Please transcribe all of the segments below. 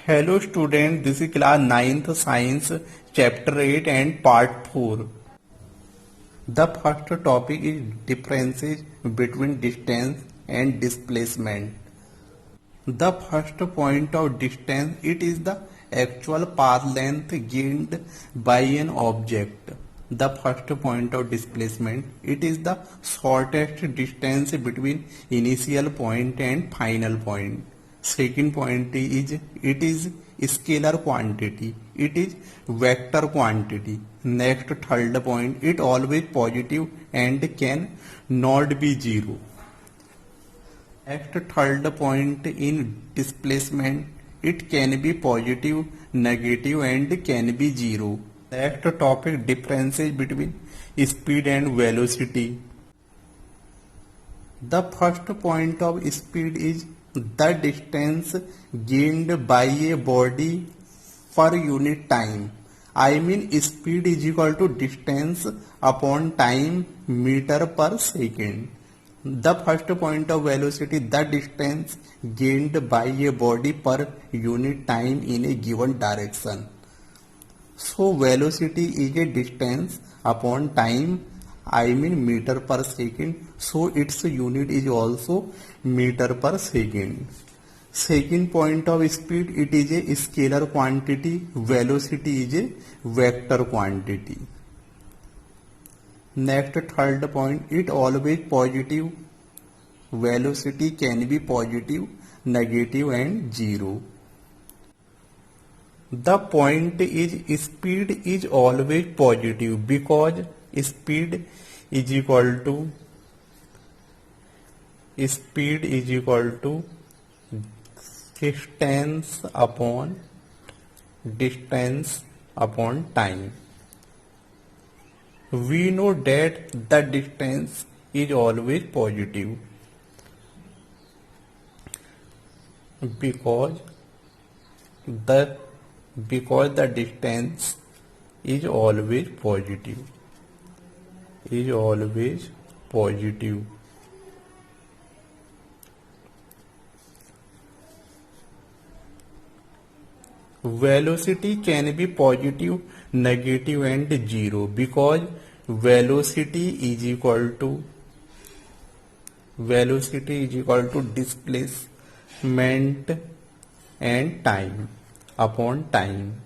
Hello student, this is class 9th science chapter 8 and part 4. The first topic is differences between distance and displacement. The first point of distance, it is the actual path length gained by an object. The first point of displacement, it is the shortest distance between initial point and final point. Second point is, it is scalar quantity, it is vector quantity. Next, third point, it always positive and can not be zero. Next, third point in displacement, it can be positive, negative and can be zero. Next topic, differences between speed and velocity. The first point of speed is the distance gained by a body per unit time. I mean speed is equal to distance upon time meter per second. The first point of velocity, the distance gained by a body per unit time in a given direction. So velocity is a distance upon time, I mean meter per second. So its unit is also meter per second. Second point of speed, it is a scalar quantity. Velocity is a vector quantity. Next, third point, it always positive. Velocity can be positive, negative and zero. The point is speed is always positive because speed is equal to distance upon time. We know that the distance is always positive because the distance is always positive. Velocity can be positive, negative and zero because velocity is equal to displacement and time upon time.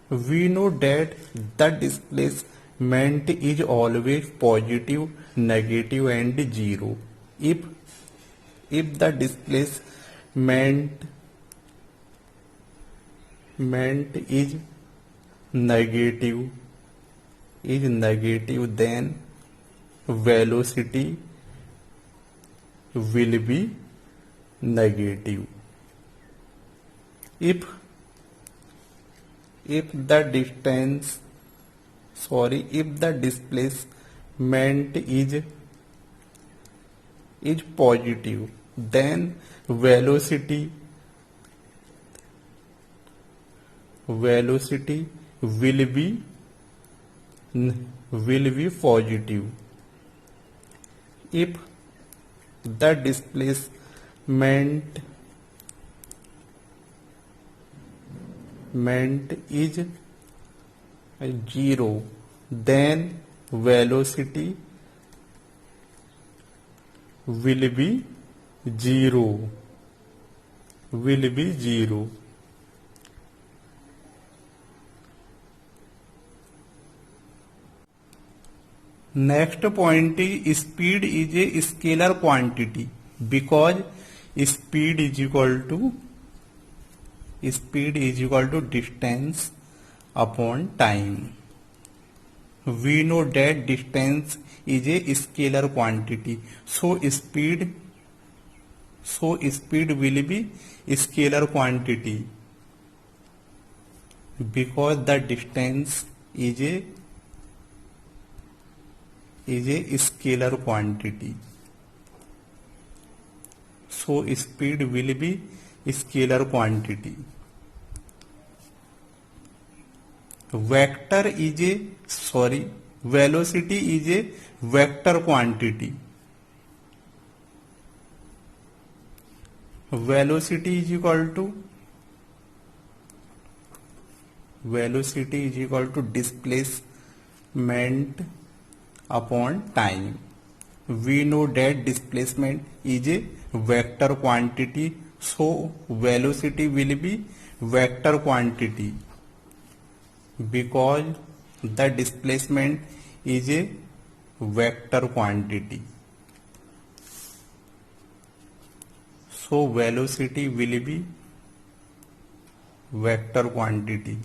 We know that the displacement is always positive, negative and zero. If the displacement is negative, then velocity will be negative. If the displacement is positive, then velocity will be positive. If the displacement is zero, then velocity will be zero. Next point is speed is a scalar quantity because speed is equal to distance upon time. We know that distance is a scalar quantity. So speed will be scalar quantity because the distance is a scalar quantity. So speed will be scalar quantity. Velocity is a vector quantity. velocity is equal to velocity is equal to displacement upon time. We know that displacement is a vector quantity, so velocity will be vector quantity because the displacement is a vector quantity. So velocity will be vector quantity.